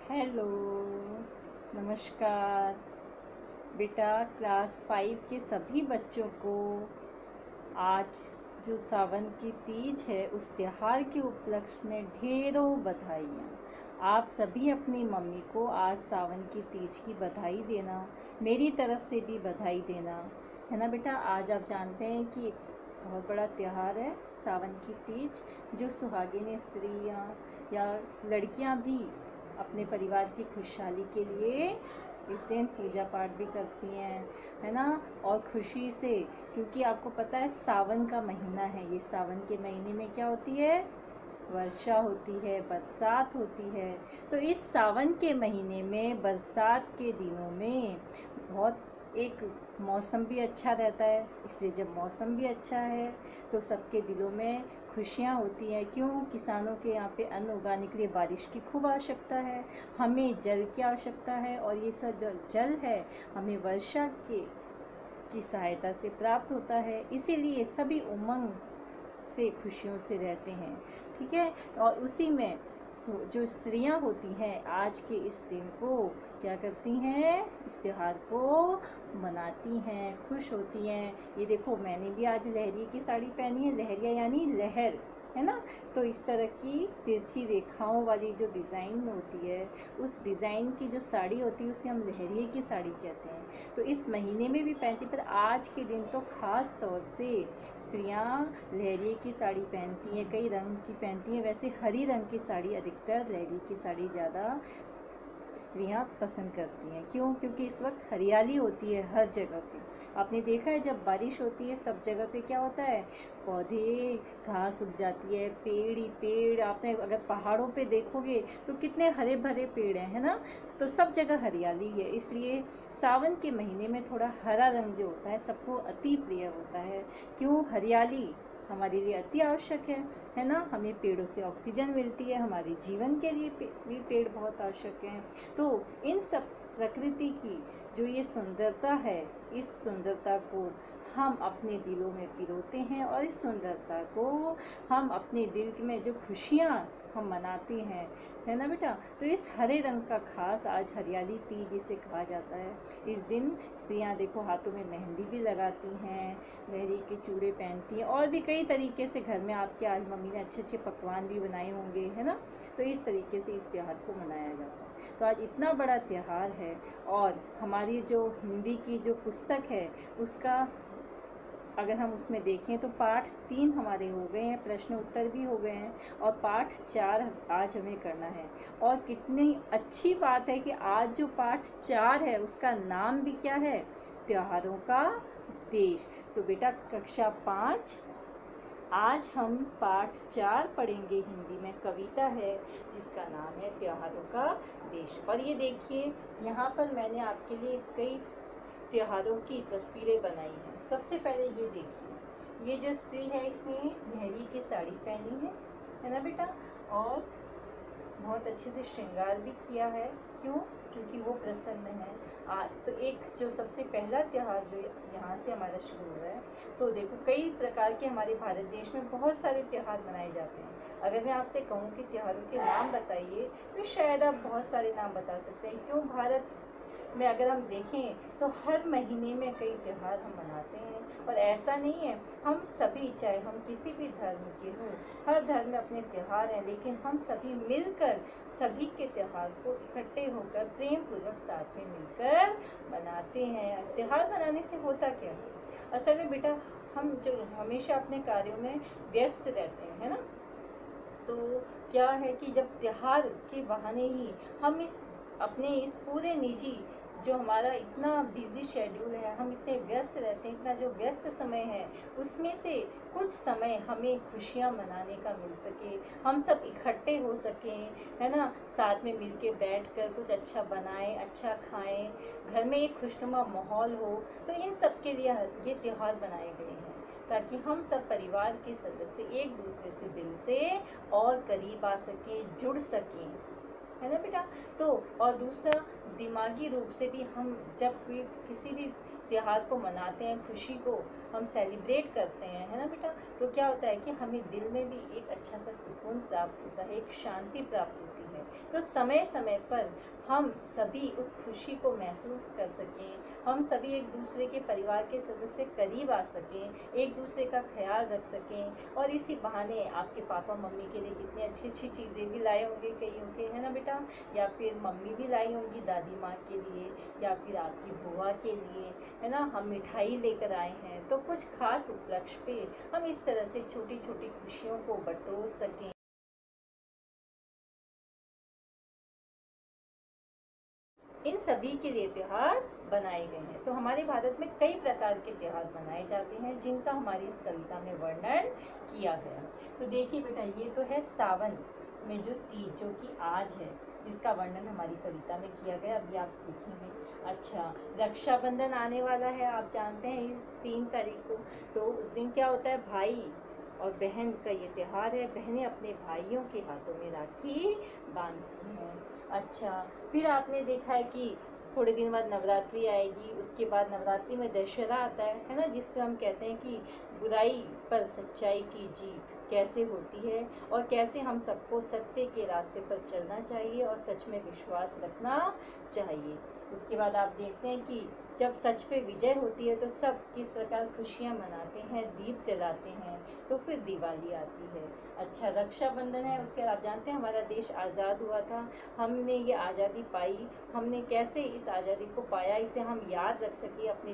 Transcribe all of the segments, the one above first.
Hello, नमस्कार बेटा। Class 5 के सभी बच्चों को आज जो सावन की तीज है उस त्योहार के उपलक्ष्य में ढेरों बधाइयाँ। आप सभी अपनी मम्मी को आज सावन की तीज की बधाई देना, मेरी तरफ से भी बधाई देना, है ना बेटा। आज आप जानते हैं कि एक बहुत बड़ा त्योहार है सावन की तीज, जो सुहागिन स्त्रियाँ या लड़कियाँ भी अपने परिवार की खुशहाली के लिए इस दिन पूजा पाठ भी करती हैं, है ना। और खुशी से, क्योंकि आपको पता है सावन का महीना है, ये सावन के महीने में क्या होती है, वर्षा होती है, बरसात होती है। तो इस सावन के महीने में बरसात के दिनों में बहुत एक मौसम भी अच्छा रहता है, इसलिए जब मौसम भी अच्छा है तो सबके दिलों में खुशियाँ होती हैं। क्यों? किसानों के यहाँ पे अन्न उगाने के लिए बारिश की खूब आवश्यकता है, हमें जल की आवश्यकता है, और ये सब जो जल है हमें वर्षा के की सहायता से प्राप्त होता है। इसीलिए सभी उमंग से खुशियों से रहते हैं, ठीक है। और उसी में जो स्त्रियां होती हैं आज के इस दिन को क्या करती हैं, इस त्योहार को मनाती हैं, खुश होती हैं। ये देखो, मैंने भी आज लहरिये की साड़ी पहनी है। लहरिया यानी लहर, है ना। तो इस तरह की तिरछी रेखाओं वाली जो डिज़ाइन होती है, उस डिज़ाइन की जो साड़ी होती है उसे हम लहरिये की साड़ी कहते हैं। तो इस महीने में भी पहनती, पर आज के दिन तो ख़ास तौर से स्त्रियां लहरिये की साड़ी पहनती हैं, कई रंग की पहनती हैं। वैसे हरी रंग की साड़ी अधिकतर, लहरिये की साड़ी ज़्यादा स्त्रियां पसंद करती हैं। क्यों? क्योंकि इस वक्त हरियाली होती है हर जगह पे। आपने देखा है जब बारिश होती है सब जगह पे क्या होता है, पौधे, घास उग जाती है, पेड़ ही पेड़। आपने अगर पहाड़ों पे देखोगे तो कितने हरे भरे पेड़ हैं, है ना। तो सब जगह हरियाली है, इसलिए सावन के महीने में थोड़ा हरा रंग जो होता है सबको अति प्रिय होता है। क्यों? हरियाली हमारे लिए अति आवश्यक है ना। हमें पेड़ों से ऑक्सीजन मिलती है, हमारे जीवन के लिए भी पेड़ बहुत आवश्यक हैं। तो इन सब प्रकृति की जो ये सुंदरता है, इस सुंदरता को हम अपने दिलों में पिरोते हैं, और इस सुंदरता को हम अपने दिल में जो खुशियाँ हम मनाते हैं, है ना बेटा। तो इस हरे रंग का खास आज हरियाली तीज जिसे कहा जाता है, इस दिन स्त्रियां देखो हाथों में मेहंदी भी लगाती हैं, लहरिये के चूड़े पहनती हैं, और भी कई तरीके से घर में आपके आज मम्मी ने अच्छे अच्छे पकवान भी बनाए होंगे, है ना। तो इस तरीके से इस त्यौहार को मनाया जाता है। तो आज इतना बड़ा त्यौहार है, और हमारी जो हिंदी की जो पुस्तक है उसका अगर हम उसमें देखें तो पाठ 3 हमारे हो गए हैं, प्रश्न उत्तर भी हो गए हैं, और पाठ 4 आज हमें करना है। और कितनी अच्छी बात है कि आज जो पाठ 4 है उसका नाम भी क्या है, त्योहारों का देश। तो बेटा कक्षा 5 आज हम पाठ 4 पढ़ेंगे। हिंदी में कविता है जिसका नाम है त्योहारों का देश। और ये देखिए, यहाँ पर मैंने आपके लिए कई त्योहारों की तस्वीरें बनाई हैं। सबसे पहले ये देखिए, ये जो स्त्री है इसने लहरिये की साड़ी पहनी है ना बेटा, और बहुत अच्छे से श्रृंगार भी किया है। क्यों? क्योंकि वो प्रसन्न है। तो एक जो सबसे पहला त्योहार जो यहाँ से हमारा शुरू हो रहा है, तो देखो कई प्रकार के हमारे भारत देश में बहुत सारे त्योहार मनाए जाते हैं। अगर मैं आपसे कहूँ कि त्योहारों के नाम बताइए तो शायद आप बहुत सारे नाम बता सकते हैं। क्यों? भारत में अगर हम देखें तो हर महीने में कई त्यौहार हम मनाते हैं। और ऐसा नहीं है, हम सभी, चाहे हम किसी भी धर्म के हों, हर धर्म में अपने त्यौहार हैं, लेकिन हम सभी मिलकर सभी के त्यौहार को इकट्ठे होकर प्रेम पूर्वक साथ में मिलकर मनाते हैं। त्यौहार मनाने से होता क्या है, असल में बेटा हम जो हमेशा अपने कार्यों में व्यस्त रहते हैं, है ना। तो क्या है कि जब त्योहार के बहाने ही हम अपने इस पूरे निजी जो हमारा इतना बिजी शेड्यूल है, हम इतने व्यस्त रहते हैं, इतना जो व्यस्त समय है, उसमें से कुछ समय हमें खुशियाँ मनाने का मिल सके, हम सब इकट्ठे हो सकें, है ना। साथ में मिलके बैठकर कुछ अच्छा बनाएं, अच्छा खाएं, घर में एक खुशनुमा माहौल हो। तो इन सब के लिए ये त्यौहार बनाए गए हैं, ताकि हम सब परिवार के सदस्य एक दूसरे से दिल से और करीब आ सकें, जुड़ सकें, है ना बेटा। तो और दूसरा, दिमागी रूप से भी हम जब भी किसी भी त्योहार को मनाते हैं, खुशी को हम सेलिब्रेट करते हैं, है ना बेटा, तो क्या होता है कि हमें दिल में भी एक अच्छा सा सुकून प्राप्त होता है, एक शांति प्राप्त होती है। तो समय समय पर हम सभी उस खुशी को महसूस कर सकें, हम सभी एक दूसरे के परिवार के सदस्य करीब आ सकें, एक दूसरे का ख्याल रख सकें। और इसी बहाने आपके पापा मम्मी के लिए कितनी अच्छी अच्छी चीज़ें भी लाए होंगे कईयों के, है ना बेटा, या फिर मम्मी भी लाई होंगी दादी माँ के लिए, या फिर आपकी बुआ के लिए, है ना। हम मिठाई लेकर आए हैं, तो कुछ खास उपलक्ष्य पे हम इस तरह से छोटी छोटी खुशियों को बटोर सकें। इन सभी के लिए त्योहार बनाए गए हैं। तो हमारे भारत में कई प्रकार के त्योहार मनाए जाते हैं, जिनका हमारी इस कविता में वर्णन किया गया। तो देखिए बेटा, ये तो है सावन में जो तीज, जो कि आज है, इसका वर्णन हमारी कविता में किया गया, अभी आप देखेंगे। अच्छा, रक्षाबंधन आने वाला है, आप जानते हैं, इस 3 तारीख को। तो उस दिन क्या होता है, भाई और बहन का ये त्योहार है। बहनें अपने भाइयों के हाथों में राखी बांधती हैं। अच्छा, फिर आपने देखा है कि थोड़े दिन बाद नवरात्रि आएगी, उसके बाद नवरात्रि में दशहरा आता है ना, जिसमें हम कहते हैं कि बुराई पर सच्चाई की जीत कैसे होती है, और कैसे हम सबको सत्य के रास्ते पर चलना चाहिए और सच में विश्वास रखना चाहिए। उसके बाद आप देखते हैं कि जब सच पे विजय होती है तो सब किस प्रकार खुशियाँ मनाते हैं, दीप जलाते हैं। तो फिर दिवाली आती है। अच्छा, रक्षाबंधन है, उसके बाद आप जानते हैं हमारा देश आज़ाद हुआ था, हमने ये आज़ादी पाई, हमने कैसे इस आज़ादी को पाया, इसे हम याद रख सकें, अपने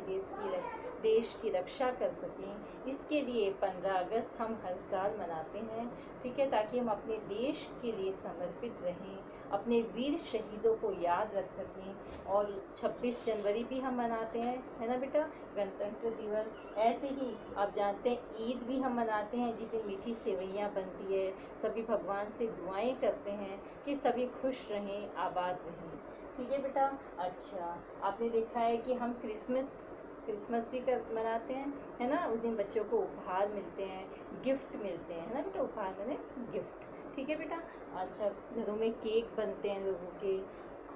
देश की रक्षा कर सकें। इसके लिए 15 अगस्त हम हर साल मनाते हैं, ठीक है, ताकि हम अपने देश के लिए समर्पित रहें, अपने वीर शहीदों को याद रख सकें। और 26 जनवरी भी हम मनाते हैं, है ना बेटा, गणतंत्र दिवस। ऐसे ही आप जानते हैं ईद भी हम मनाते हैं, जिस दिन मीठी सेवइयाँ बनती है, सभी भगवान से दुआएं करते हैं कि सभी खुश रहें, आबाद रहें, ठीक है बेटा। अच्छा, आपने देखा है कि हम क्रिसमस भी मनाते हैं, है ना। उस दिन बच्चों को उपहार मिलते हैं, गिफ्ट मिलते हैं, है ना बेटा, उपहार मैंने गिफ्ट, ठीक है बेटा। अच्छा, घरों में केक बनते हैं लोगों के।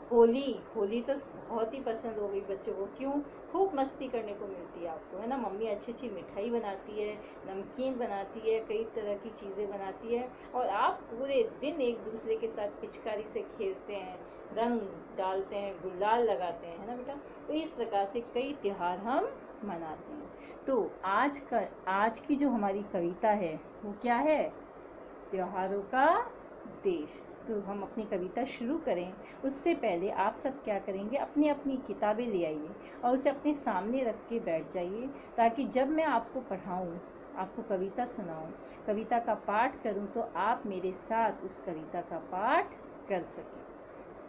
होली तो बहुत ही पसंद हो गई बच्चों को, क्यों, खूब मस्ती करने को मिलती है आपको, है ना। मम्मी अच्छी अच्छी मिठाई बनाती है, नमकीन बनाती है, कई तरह की चीज़ें बनाती है, और आप पूरे दिन एक दूसरे के साथ पिचकारी से खेलते हैं, रंग डालते हैं, गुलाल लगाते हैं, है ना बेटा। तो इस प्रकार से कई त्योहार हम मनाते हैं। तो आज की जो हमारी कविता है वो क्या है, त्योहारों का देश। तो हम अपनी कविता शुरू करें उससे पहले आप सब क्या करेंगे, अपनी अपनी किताबें ले आइए और उसे अपने सामने रख के बैठ जाइए, ताकि जब मैं आपको पढ़ाऊँ, आपको कविता सुनाऊँ, कविता का पाठ करूँ, तो आप मेरे साथ उस कविता का पाठ कर सकें,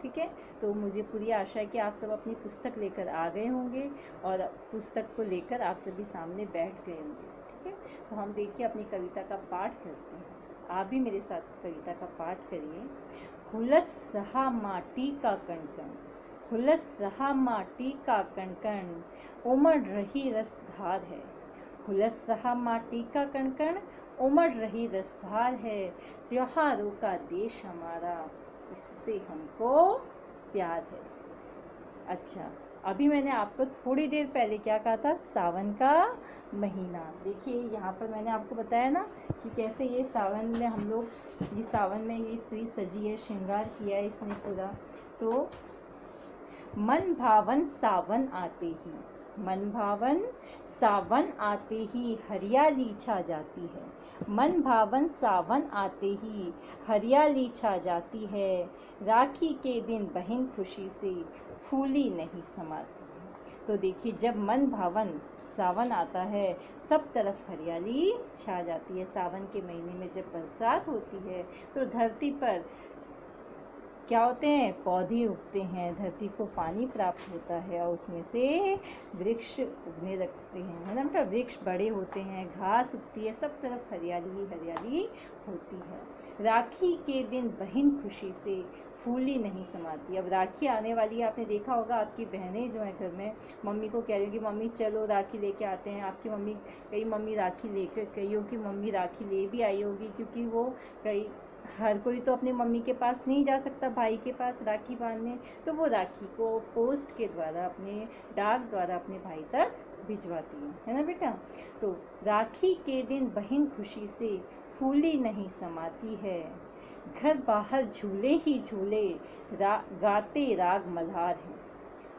ठीक है। तो मुझे पूरी आशा है कि आप सब अपनी पुस्तक लेकर आ गए होंगे और पुस्तक को लेकर आप सभी सामने बैठ गए होंगे, ठीक है। तो हम देखिए अपनी कविता का पाठ करते हैं, आप भी मेरे साथ कविता का पाठ करिए। हुलस रहा माटी का कणकण, हुलस रहा माटी का कणकण, उमड़ रही रसधार है। हुलस रहा माटी का कणकण, उमड़ रही रसधार है। त्योहारों का देश हमारा, इससे हमको प्यार है। अच्छा, अभी मैंने आपको थोड़ी देर पहले क्या कहा था, सावन का महीना। देखिए यहाँ पर मैंने आपको बताया ना कि कैसे ये सावन में हम लोग, ये सावन में ये स्त्री सजी है, श्रृंगार किया है इसने पूरा। तो मन भावन सावन आते ही, मन भावन सावन आते ही हरियाली छा जाती है। मन भावन सावन आते ही हरियाली छा जाती है। राखी के दिन बहन खुशी से फूली नहीं समाती है। तो देखिए, जब मन भावन सावन आता है, सब तरफ हरियाली छा जाती है। सावन के महीने में जब बरसात होती है तो धरती पर क्या होते हैं, पौधे उगते हैं, धरती को पानी प्राप्त होता है और उसमें से वृक्ष उगने लगते हैं, है ना बेटा, वृक्ष बड़े होते हैं, घास उगती है, सब तरफ हरियाली हरियाली होती है। राखी के दिन बहन खुशी से फूली नहीं समाती। अब राखी आने वाली है, आपने देखा होगा आपकी बहनें जो हैं घर में मम्मी को कह रही हैं कि मम्मी चलो राखी लेके आते हैं। आपकी मम्मी, कई मम्मी राखी लेकर, कईयों की मम्मी राखी ले भी आई होगी, क्योंकि वो हर कोई तो अपनी मम्मी के पास नहीं जा सकता भाई के पास राखी बांधने, तो वो राखी को पोस्ट के द्वारा, अपने डाक द्वारा अपने भाई तक भिजवाती है ना बेटा। तो राखी के दिन बहन खुशी से फूली नहीं समाती है। घर बाहर झूले ही झूले, गाते राग मल्हार हैं।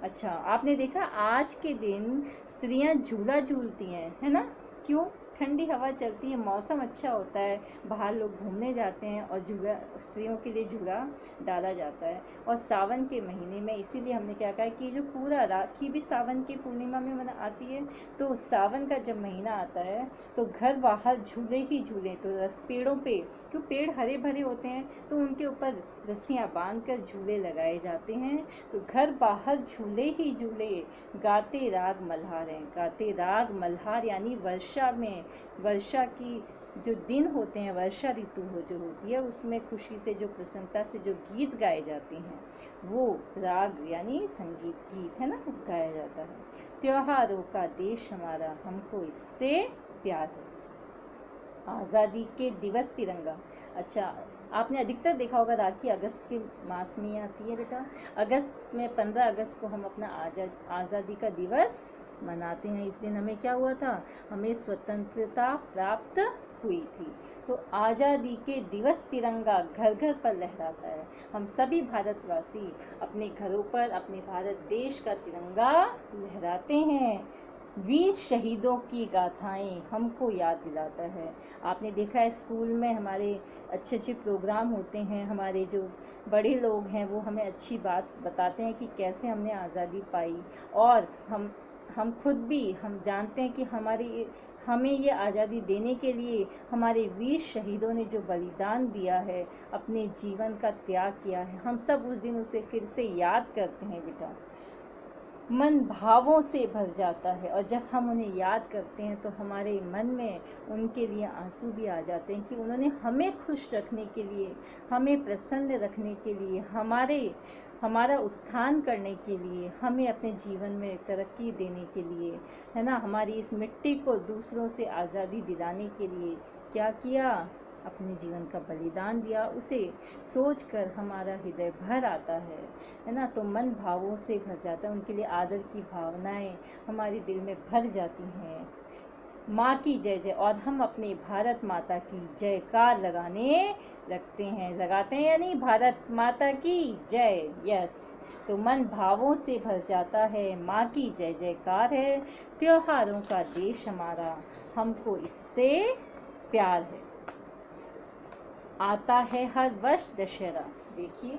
अच्छा, आपने देखा आज के दिन स्त्रियां झूला झूलती हैं, है ना? क्यों? ठंडी हवा चलती है, मौसम अच्छा होता है, बाहर लोग घूमने जाते हैं और झूला, स्त्रियों के लिए झूला डाला जाता है। और सावन के महीने में इसीलिए हमने क्या कहा कि जो पूरा राखी भी सावन की पूर्णिमा में आती है, तो सावन का जब महीना आता है तो घर बाहर झूले ही झूले, तो पेड़ों पे, क्यों पेड़ हरे भरे होते हैं, तो उनके ऊपर रस्सियाँ बांध कर झूले लगाए जाते हैं। तो घर बाहर झूले ही झूले, गाते राग मल्हार हैं। गाते राग मल्हार यानी वर्षा में, वर्षा की जो दिन होते हैं, वर्षा ऋतु जो होती है, उसमें खुशी से, जो प्रसन्नता से जो गीत गाए जाते हैं, वो राग यानी संगीत, गीत है ना, गाया जाता है। त्योहारों का देश हमारा, हमको इससे प्यार है। आज़ादी के दिवस तिरंगा। अच्छा, आपने अधिकतर देखा होगा राखी अगस्त के मास में आती है बेटा। अगस्त में 15 अगस्त को हम अपना आज़ादी का दिवस मनाते हैं। इस दिन हमें क्या हुआ था? हमें स्वतंत्रता प्राप्त हुई थी। तो आज़ादी के दिवस तिरंगा घर घर पर लहराता है। हम सभी भारतवासी अपने घरों पर अपने भारत देश का तिरंगा लहराते हैं। वीर शहीदों की गाथाएं हमको याद दिलाता है। आपने देखा है स्कूल में हमारे अच्छे अच्छे प्रोग्राम होते हैं, हमारे जो बड़े लोग हैं वो हमें अच्छी बात बताते हैं कि कैसे हमने आज़ादी पाई। और हम खुद भी हम जानते हैं कि हमें ये आज़ादी देने के लिए हमारे वीर शहीदों ने जो बलिदान दिया है, अपने जीवन का त्याग किया है, हम सब उस दिन उसे फिर से याद करते हैं बेटा। मन भावों से भर जाता है, और जब हम उन्हें याद करते हैं तो हमारे मन में उनके लिए आंसू भी आ जाते हैं कि उन्होंने हमें खुश रखने के लिए, हमें प्रसन्न रखने के लिए, हमारा उत्थान करने के लिए, हमें अपने जीवन में तरक्की देने के लिए, है ना, हमारी इस मिट्टी को दूसरों से आज़ादी दिलाने के लिए क्या किया? अपने जीवन का बलिदान दिया। उसे सोचकर हमारा हृदय भर आता है ना, तो मन भावों से भर जाता है। उनके लिए आदर की भावनाएं हमारे दिल में भर जाती हैं। माँ की जय जय, और हम अपने भारत माता की जयकार लगाते हैं या नहीं? भारत माता की जय, यस। तो मन भावों से भर जाता है, माँ की जय जयकार है। त्योहारों का देश हमारा, हमको इससे प्यार है। आता है हर वर्ष दशहरा। देखिए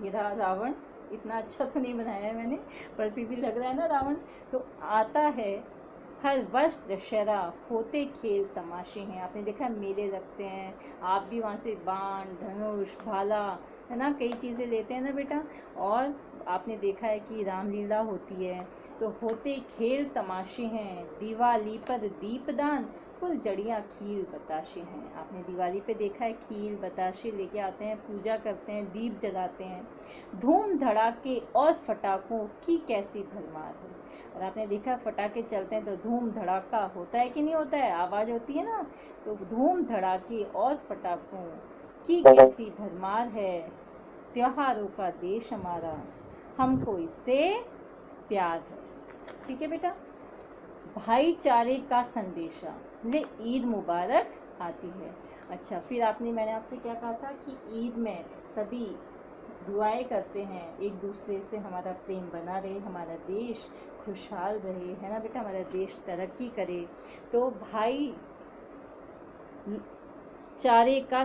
ये रहा रावण, इतना अच्छा तो नहीं बनाया है मैंने, पर फिर भी लग रहा है ना रावण। तो आता है हर वर्ष दशहरा, होते खेल तमाशे हैं। आपने देखा मेले लगते हैं, आप भी वहाँ से बाण, धनुष, भाला, है ना, कई चीज़ें लेते हैं ना बेटा। और आपने देखा है कि रामलीला होती है। तो होते खेल तमाशे हैं, दिवाली पर दीपदान, फुल जड़ियाँ खीर बताशे हैं। आपने दिवाली पे देखा है खीर बताशे लेके आते हैं, पूजा करते हैं, दीप जलाते हैं। धूम धड़ाके और फटाकों की कैसी भरमार है। और आपने देखा फटाके चलते हैं तो धूम धड़ाका होता है कि नहीं होता है, आवाज़ होती है ना। तो धूम धड़ाके और फटाकों की कैसी भरमार है। त्योहारों का देश हमारा, हमको इससे प्यार है। ठीक है बेटा। भाईचारे का संदेशा, ले ईद मुबारक आती है। अच्छा, फिर मैंने आपसे क्या कहा था कि ईद में सभी दुआएं करते हैं एक दूसरे से, हमारा प्रेम बना रहे, हमारा देश खुशहाल रहे, है ना बेटा, हमारा देश तरक्की करे। तो भाईचारे का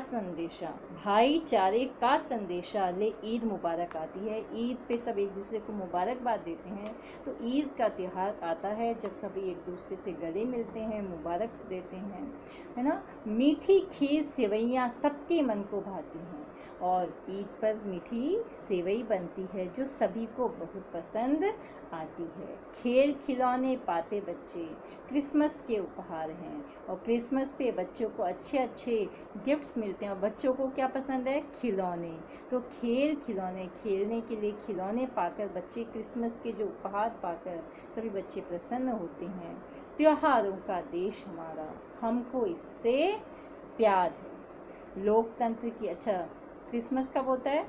संदेशा ले ईद मुबारक आती है। ईद पे सब एक दूसरे को मुबारकबाद देते हैं। तो ईद का त्यौहार आता है जब सभी एक दूसरे से गले मिलते हैं, मुबारक देते हैं, है ना। मीठी खीर सेवैयाँ सबके मन को भाती हैं, और ईद पर मीठी सेवई बनती है जो सभी को बहुत पसंद आती है। खेल खिलौने पाते बच्चे क्रिसमस के उपहार हैं, और क्रिसमस पे बच्चों को अच्छे अच्छे गिफ्ट्स मिलते हैं। और बच्चों को क्या पसंद है? खिलौने। तो खिलौने, खेलने के लिए खिलौने पाकर बच्चे, क्रिसमस के जो उपहार पाकर सभी बच्चे प्रसन्न होते हैं। त्योहारों का देश हमारा, हमको इससे प्यार है। लोकतंत्र की, अच्छा क्रिसमस कब होता है?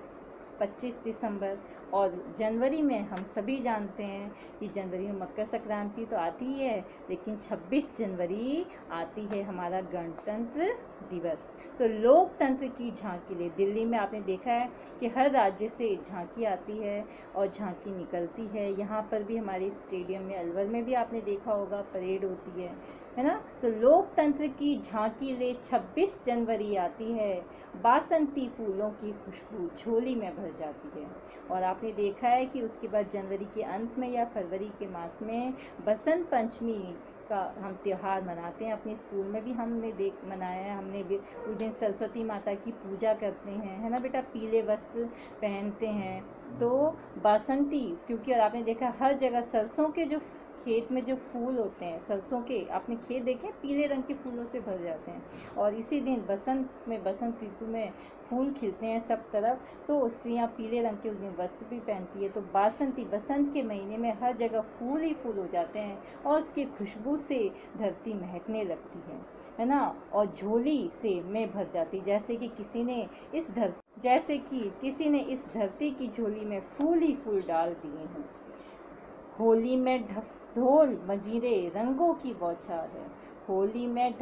25 दिसंबर, और जनवरी में हम सभी जानते हैं कि जनवरी में मकर संक्रांति तो आती ही है, लेकिन 26 जनवरी आती है हमारा गणतंत्र दिवस। तो लोकतंत्र की झांकी ले, दिल्ली में आपने देखा है कि हर राज्य से झांकी आती है और झांकी निकलती है। यहाँ पर भी हमारे स्टेडियम में, अलवर में भी आपने देखा होगा, परेड होती है ना। तो लोकतंत्र की झांकी ले 26 जनवरी आती है, बासंती फूलों की खुशबू झोली में भर जाती है। और आपने देखा है कि उसके बाद जनवरी के अंत में या फरवरी के मास में बसंत पंचमी का हम त्यौहार मनाते हैं। अपने स्कूल में भी हमने मनाया है। हमने भी उस दिन सरस्वती माता की पूजा करते हैं, है ना बेटा, पीले वस्त्र पहनते हैं। तो बासंती, क्योंकि और आपने देखा हर जगह सरसों के जो खेत में जो फूल होते हैं, सरसों के आपने खेत देखे, पीले रंग के फूलों से भर जाते हैं। और इसी दिन बसंत में, बसंत ऋतु में फूल खिलते हैं सब तरफ, तो स्त्रियाँ पीले रंग के उस दिन वस्त्र भी पहनती है। तो बासंती, बसंत के महीने में हर जगह फूल ही फूल हो जाते हैं और उसकी खुशबू से धरती महकने लगती है ना। और झोली से में भर जाती, जैसे कि किसी ने इस धरती की झोली में फूल ही फूल डाल दिए हैं। होली में ढोल मंजीरे रंगों की बौछार है, होली में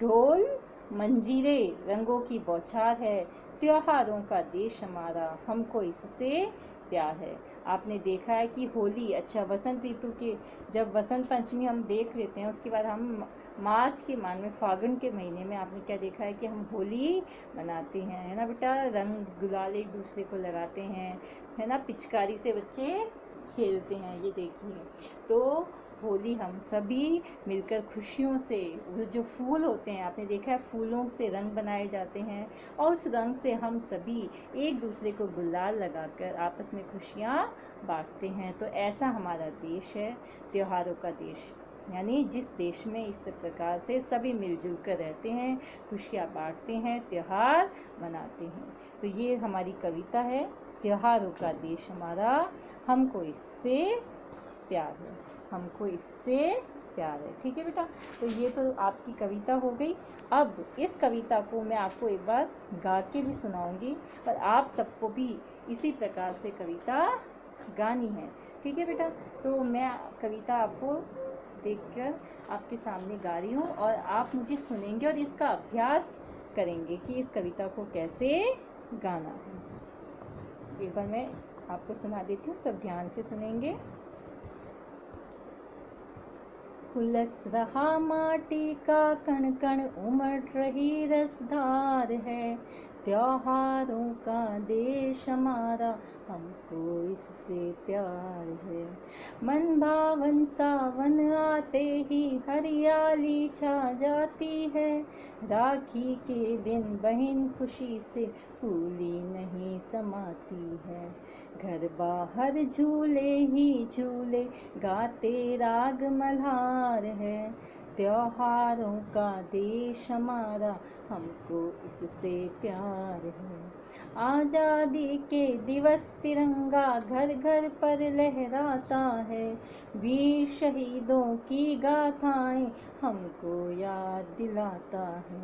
ढोल मंजीरे रंगों की बौछार है, त्योहारों का देश हमारा, हमको इससे प्यार है। आपने देखा है कि होली, अच्छा वसंत ऋतु के जब वसंत पंचमी हम देख लेते हैं, उसके बाद हम मार्च के माह में, फागुन के महीने में आपने क्या देखा है कि हम होली मनाते हैं, है ना बेटा। रंग गुलाल एक दूसरे को लगाते हैं, है ना, पिचकारी से बच्चे खेलते हैं, ये देखिए। तो होली हम सभी मिलकर खुशियों से, वो जो फूल होते हैं आपने देखा है, फूलों से रंग बनाए जाते हैं और उस रंग से हम सभी एक दूसरे को गुलाल लगाकर आपस में खुशियाँ बांटते हैं। तो ऐसा हमारा देश है, त्योहारों का देश, यानी जिस देश में इस प्रकार से सभी मिलजुल कर रहते हैं, खुशियाँ बांटते हैं, त्योहार मनाते हैं। तो ये हमारी कविता है, त्योहारों का देश हमारा, हमको इससे प्यार है, हमको इससे प्यार है। ठीक है बेटा, तो ये तो आपकी कविता हो गई। अब इस कविता को मैं आपको एक बार गा के भी सुनाऊंगी और आप सबको भी इसी प्रकार से कविता गानी है। ठीक है बेटा, तो मैं कविता आपको देखकर आपके सामने गा रही हूँ और आप मुझे सुनेंगे और इसका अभ्यास करेंगे कि इस कविता को कैसे गाना है। एक बार मैं आपको सुना देती हूँ, सब ध्यान से सुनेंगे। खुलस रहा माटी का कण कण, उमड़ रही रसधार है, त्योहारों का देश हमारा, हमको इससे प्यार है। मन भावन सावन आते ही हरियाली छा जाती है, राखी के दिन बहन खुशी से फूली नहीं समाती है। घर बाहर झूले ही झूले गाते राग मल्हार है, त्योहारों का देश हमारा, हमको इससे प्यार है। आज़ादी के दिवस तिरंगा घर घर पर लहराता है, वीर शहीदों की गाथाएं हमको याद दिलाता है।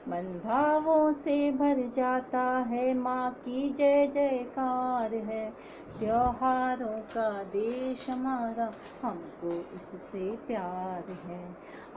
मन भावों से भर जाता है, माँ की जय जयकार है, त्योहारों का देश हमारा, हमको इससे प्यार है।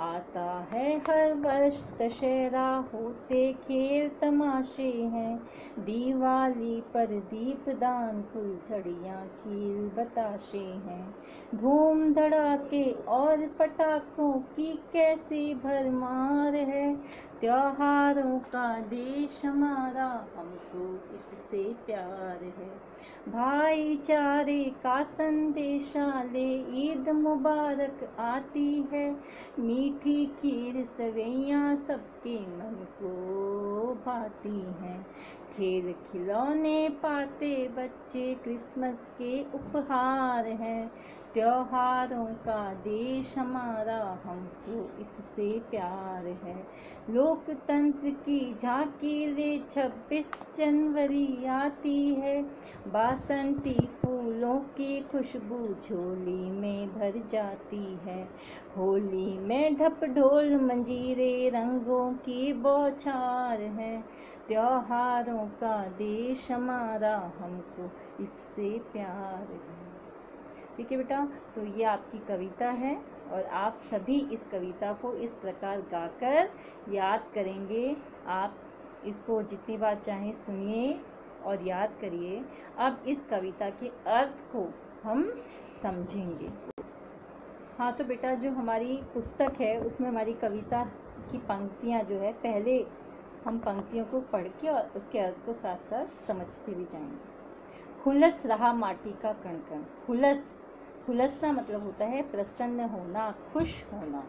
आता है हर वर्ष दशहरा, होते खेल तमाशे हैं, दिवाली पर दीपदान फुलझड़ियाँ खिल बताशे हैं। धूम धड़ाके और पटाखों की कैसी भरमार है, त्योहारों का देश हमारा, हमको इससे प्यार है। भाईचारे का संदेशा ले ईद मुबारक आती है, मीठी खीर सवैयाँ सबके मन को भाती हैं। खेल खिलौने पाते बच्चे क्रिसमस के उपहार हैं, त्योहारों का देश हमारा, हमको इससे प्यार है। लोकतंत्र की झांकी ले 26 जनवरी आती है, बासंती फूलों की खुशबू झोली में भर जाती है। होली में ढप ढोल मंजीरे रंगों की बौछार है, त्योहारों का देश हमारा, हमको इससे प्यार है। ठीक है बेटा, तो ये आपकी कविता है और आप सभी इस कविता को इस प्रकार गाकर याद करेंगे। आप इसको जितनी बार चाहें सुनिए और याद करिए। अब इस कविता के अर्थ को हम समझेंगे। हाँ, तो बेटा जो हमारी पुस्तक है उसमें हमारी कविता की पंक्तियाँ जो है, पहले हम पंक्तियों को पढ़ के और उसके अर्थ को साथ साथ समझते भी जाएंगे। हुलस रहा माटी का कण कण। हुलसना मतलब होता है प्रसन्न होना, खुश होना।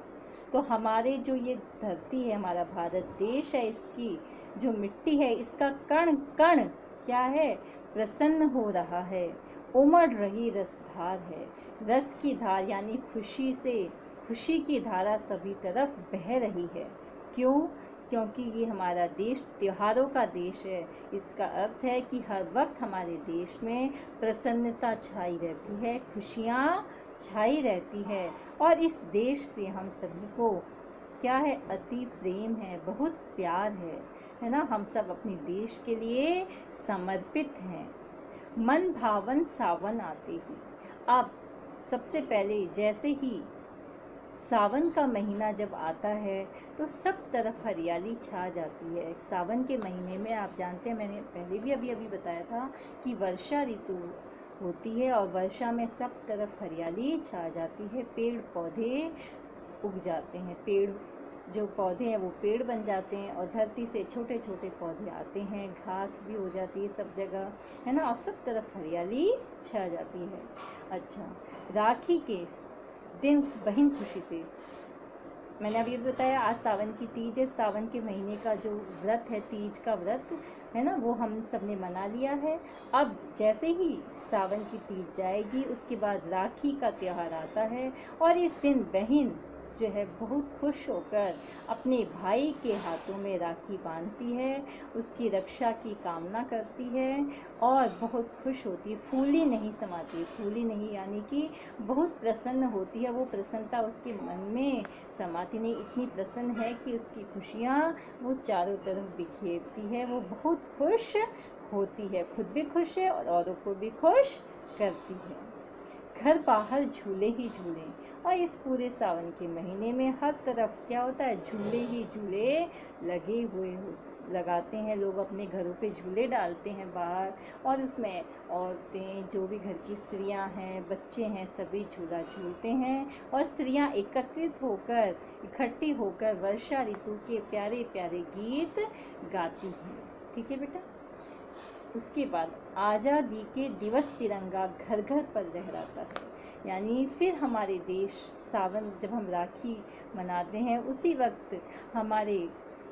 तो हमारे जो ये धरती है, हमारा भारत देश है, इसकी जो मिट्टी है, इसका कण कण क्या है, प्रसन्न हो रहा है। उमड़ रही रसधार है। रस की धार यानी खुशी से, खुशी की धारा सभी तरफ बह रही है। क्यों? क्योंकि ये हमारा देश त्योहारों का देश है। इसका अर्थ है कि हर वक्त हमारे देश में प्रसन्नता छाई रहती है, खुशियाँ छाई रहती है और इस देश से हम सभी को क्या है, अति प्रेम है, बहुत प्यार है ना। हम सब अपने देश के लिए समर्पित हैं। मन भावन सावन आते ही। अब सबसे पहले जैसे ही सावन का महीना जब आता है तो सब तरफ हरियाली छा जाती है। सावन के महीने में आप जानते हैं, मैंने पहले भी अभी बताया था कि वर्षा ऋतु होती है और वर्षा में सब तरफ हरियाली छा जाती है। पेड़ पौधे उग जाते हैं, पेड़ जो पौधे हैं वो पेड़ बन जाते हैं और धरती से छोटे छोटे पौधे आते हैं, घास भी हो जाती है सब जगह, है ना, और सब तरफ हरियाली छा जाती है। अच्छा, राखी के दिन बहन खुशी से, मैंने अभी बताया आज सावन की तीज है। सावन के महीने का जो व्रत है, तीज का व्रत है ना, वो हम सब ने मना लिया है। अब जैसे ही सावन की तीज जाएगी उसके बाद राखी का त्यौहार आता है और इस दिन बहन जो है बहुत खुश होकर अपने भाई के हाथों में राखी बांधती है, उसकी रक्षा की कामना करती है और बहुत खुश होती है। फूली नहीं समाती, फूली नहीं यानी कि बहुत प्रसन्न होती है। वो प्रसन्नता उसके मन में समाती नहीं, इतनी प्रसन्न है कि उसकी खुशियाँ वो चारों तरफ बिखेरती है। वो बहुत खुश होती है, खुद भी खुश है और औरों को भी खुश करती है। घर बाहर झूले ही झूले, और इस पूरे सावन के महीने में हर तरफ क्या होता है, झूले ही झूले लगे हुए लगाते हैं लोग, अपने घरों पे झूले डालते हैं बाहर और उसमें औरतें, जो भी घर की स्त्रियां हैं, बच्चे हैं, सभी झूला झूलते हैं और स्त्रियां एकत्रित होकर, इकट्ठी होकर वर्षा ऋतु के प्यारे प्यारे गीत गाती हैं। ठीक है बेटा। उसके बाद आज़ादी के दिवस तिरंगा घर घर पर लहराता है, यानी फिर हमारे देश सावन जब हम राखी मनाते हैं उसी वक्त हमारे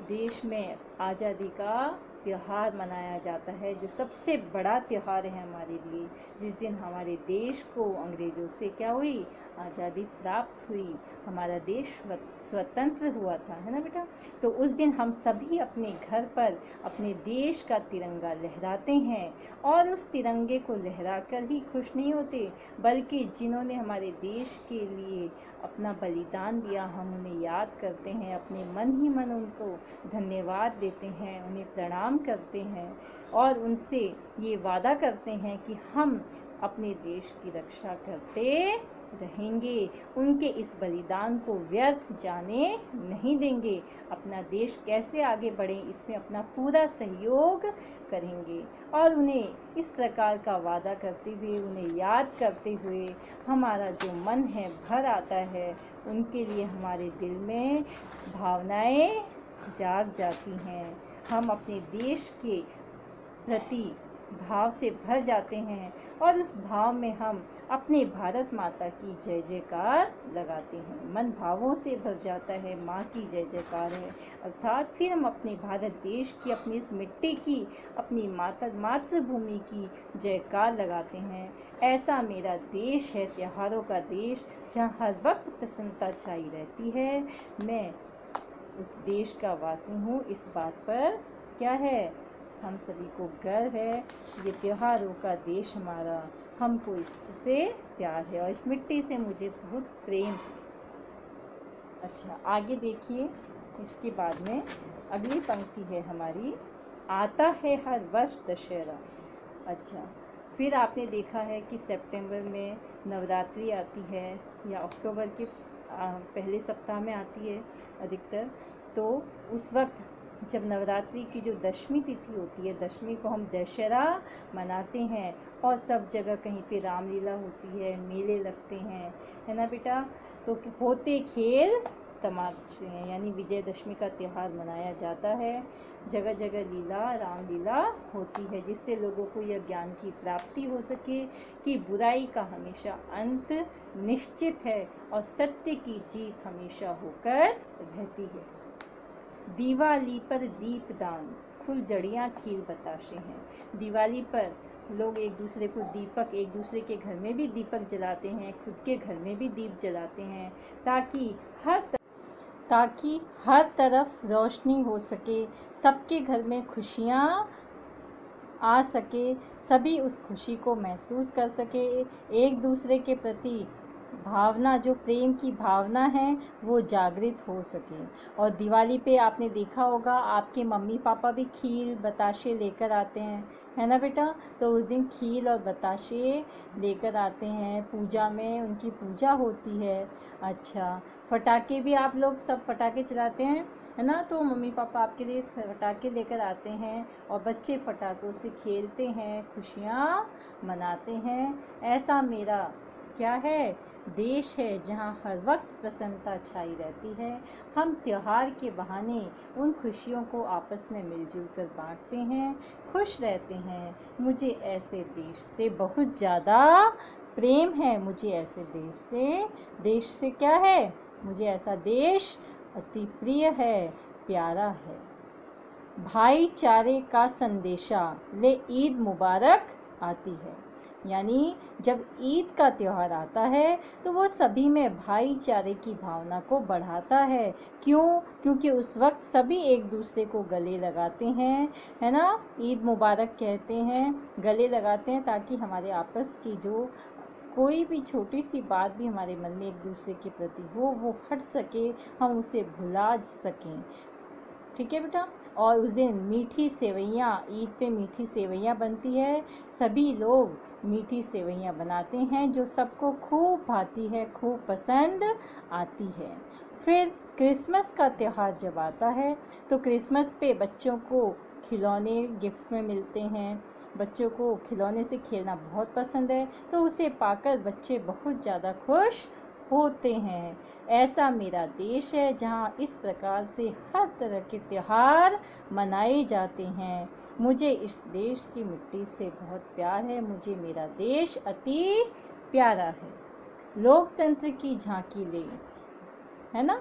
देश में आज़ादी का त्यौहार मनाया जाता है, जो सबसे बड़ा त्यौहार है हमारे लिए। जिस दिन हमारे देश को अंग्रेज़ों से क्या हुई, आज़ादी प्राप्त हुई, हमारा देश स्वतंत्र हुआ था, है ना बेटा। तो उस दिन हम सभी अपने घर पर अपने देश का तिरंगा लहराते हैं और उस तिरंगे को लहराकर ही खुश नहीं होते, बल्कि जिन्होंने हमारे देश के लिए अपना बलिदान दिया हम उन्हें याद करते हैं, अपने मन ही मन उनको धन्यवाद देते हैं, उन्हें प्रणाम करते हैं और उनसे ये वादा करते हैं कि हम अपने देश की रक्षा करते रहेंगे, उनके इस बलिदान को व्यर्थ जाने नहीं देंगे, अपना देश कैसे आगे बढ़े इसमें अपना पूरा सहयोग करेंगे। और उन्हें इस प्रकार का वादा करते हुए, उन्हें याद करते हुए हमारा जो मन है भर आता है, उनके लिए हमारे दिल में भावनाएं जाग जाती हैं, हम अपने देश के प्रति भाव से भर जाते हैं और उस भाव में हम अपने भारत माता की जय जयकार लगाते हैं। मन भावों से भर जाता है, माँ की जय जयकार है, अर्थात फिर हम अपने भारत देश की, अपनी इस मिट्टी की, अपनी मातृभूमि की जयकार लगाते हैं। ऐसा मेरा देश है, त्योहारों का देश, जहाँ हर वक्त प्रसन्नता छाई रहती है। मैं उस देश का वासी हूँ, इस बात पर क्या है, हम सभी को गर्व है। ये त्योहारों का देश हमारा, हमको इससे प्यार है और इस मिट्टी से मुझे बहुत प्रेम है। अच्छा, आगे देखिए, इसके बाद में अगली पंक्ति है हमारी, आता है हर वर्ष दशहरा। अच्छा, फिर आपने देखा है कि सितंबर में नवरात्रि आती है या अक्टूबर के पहले सप्ताह में आती है अधिकतर। तो उस वक्त जब नवरात्रि की जो दशमी तिथि होती है, दशमी को हम दशहरा मनाते हैं और सब जगह कहीं पे रामलीला होती है, मेले लगते हैं, है ना बेटा। तो होते खेल तमाशे हैं, यानी विजयदशमी का त्यौहार मनाया जाता है। जगह जगह लीला, रामलीला होती है, जिससे लोगों को यह ज्ञान की प्राप्ति हो सके कि बुराई का हमेशा अंत निश्चित है और सत्य की जीत हमेशा होकर रहती है। दिवाली पर दीपदान, फुलझड़ियाँ खील बताशे हैं। दिवाली पर लोग एक दूसरे को दीपक, एक दूसरे के घर में भी दीपक जलाते हैं, खुद के घर में भी दीप जलाते हैं, ताकि हर तरफ रोशनी हो सके, सबके घर में खुशियाँ आ सके, सभी उस खुशी को महसूस कर सके, एक दूसरे के प्रति भावना, जो प्रेम की भावना है, वो जागृत हो सके। और दिवाली पे आपने देखा होगा आपके मम्मी पापा भी खीर बताशे लेकर आते हैं, है ना बेटा। तो उस दिन खीर और बताशे लेकर आते हैं, पूजा में उनकी पूजा होती है। अच्छा, फटाके भी आप लोग सब फटाके चलाते हैं, है ना। तो मम्मी पापा आपके लिए फटाके लेकर आते हैं और बच्चे फटाकों से खेलते हैं, खुशियाँ मनाते हैं। ऐसा मेरा क्या है, देश है, जहाँ हर वक्त प्रसन्नता छाई रहती है। हम त्योहार के बहाने उन खुशियों को आपस में मिलजुल कर बांटते हैं, खुश रहते हैं। मुझे ऐसे देश से बहुत ज़्यादा प्रेम है, मुझे ऐसे देश से क्या है, मुझे ऐसा देश अति प्रिय है, प्यारा है। भाईचारे का संदेशा ले ईद मुबारक आती है, यानी जब ईद का त्यौहार आता है तो वो सभी में भाईचारे की भावना को बढ़ाता है। क्यों? क्योंकि उस वक्त सभी एक दूसरे को गले लगाते हैं, है ना। ईद मुबारक कहते हैं, गले लगाते हैं, ताकि हमारे आपस की जो कोई भी छोटी सी बात भी हमारे मन में एक दूसरे के प्रति हो, वो हट सके, हम उसे भुला सकें। ठीक है बेटा। और उस दिन मीठी सेवइयाँ, ईद पे मीठी सेवइयाँ बनती है, सभी लोग मीठी सेवइयाँ बनाते हैं जो सबको खूब भाती है, खूब पसंद आती है। फिर क्रिसमस का त्यौहार जब आता है तो क्रिसमस पे बच्चों को खिलौने गिफ्ट में मिलते हैं, बच्चों को खिलौने से खेलना बहुत पसंद है, तो उसे पाकर बच्चे बहुत ज़्यादा खुश होते हैं। ऐसा मेरा देश है जहाँ इस प्रकार से हर तरह के त्योहार मनाए जाते हैं। मुझे इस देश की मिट्टी से बहुत प्यार है, मुझे मेरा देश अति प्यारा है। लोकतंत्र की झांकी ले, है ना।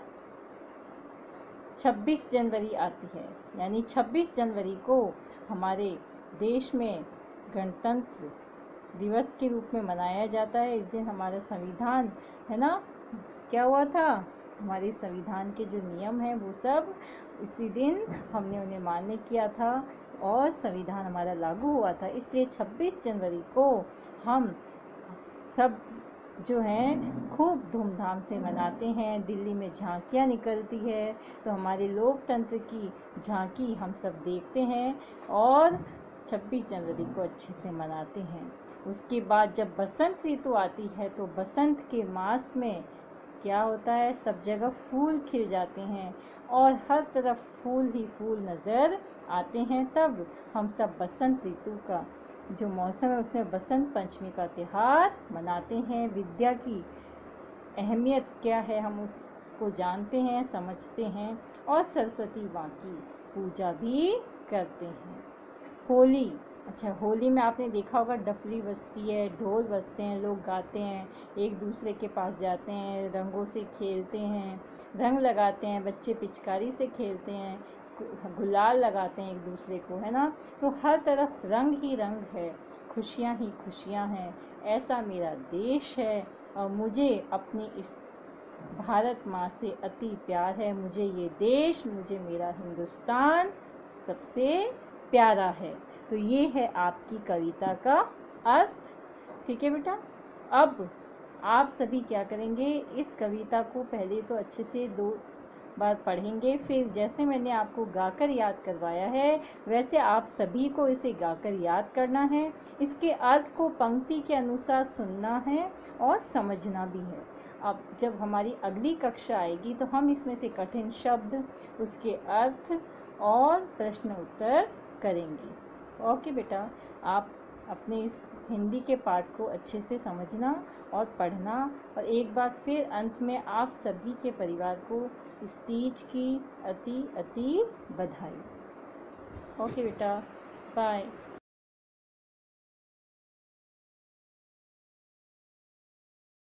26 जनवरी आती है, यानी 26 जनवरी को हमारे देश में गणतंत्र दिवस के रूप में मनाया जाता है। इस दिन हमारा संविधान, है ना, क्या हुआ था, हमारे संविधान के जो नियम हैं वो सब इसी दिन हमने उन्हें मान्य किया था और संविधान हमारा लागू हुआ था। इसलिए 26 जनवरी को हम सब जो हैं खूब धूमधाम से मनाते हैं। दिल्ली में झांकियाँ निकलती है तो हमारे लोकतंत्र की झांकी हम सब देखते हैं और 26 जनवरी को अच्छे से मनाते हैं। उसके बाद जब बसंत ऋतु आती है तो बसंत के मास में क्या होता है, सब जगह फूल खिल जाते हैं और हर तरफ फूल ही फूल नज़र आते हैं। तब हम सब बसंत ऋतु का जो मौसम है उसमें बसंत पंचमी का त्यौहार मनाते हैं। विद्या की अहमियत क्या है हम उसको जानते हैं, समझते हैं और सरस्वती माँ की पूजा भी करते हैं। होली, अच्छा, होली में आपने देखा होगा डफली बजती है, ढोल बजते हैं, लोग गाते हैं, एक दूसरे के पास जाते हैं, रंगों से खेलते हैं, रंग लगाते हैं, बच्चे पिचकारी से खेलते हैं, गुलाल लगाते हैं एक दूसरे को, है ना। तो हर तरफ रंग ही रंग है, खुशियाँ ही खुशियाँ हैं। ऐसा मेरा देश है और मुझे अपनी इस भारत माँ से अति प्यार है। मुझे ये देश, मुझे मेरा हिंदुस्तान सबसे प्यारा है। तो ये है आपकी कविता का अर्थ। ठीक है बेटा। अब आप सभी क्या करेंगे, इस कविता को पहले तो अच्छे से बार पढ़ेंगे। फिर जैसे मैंने आपको गाकर याद करवाया है वैसे आप सभी को इसे गाकर याद करना है। इसके अर्थ को पंक्ति के अनुसार सुनना है और समझना भी है। अब जब हमारी अगली कक्षा आएगी तो हम इसमें से कठिन शब्द, उसके अर्थ और प्रश्न उत्तर करेंगे। ओके बेटा, आप अपने इस हिंदी के पाठ को अच्छे से समझना और पढ़ना, और एक बार फिर अंत में आप सभी के परिवार को इस तीज की अति अति बधाई। ओके बेटा, बाय।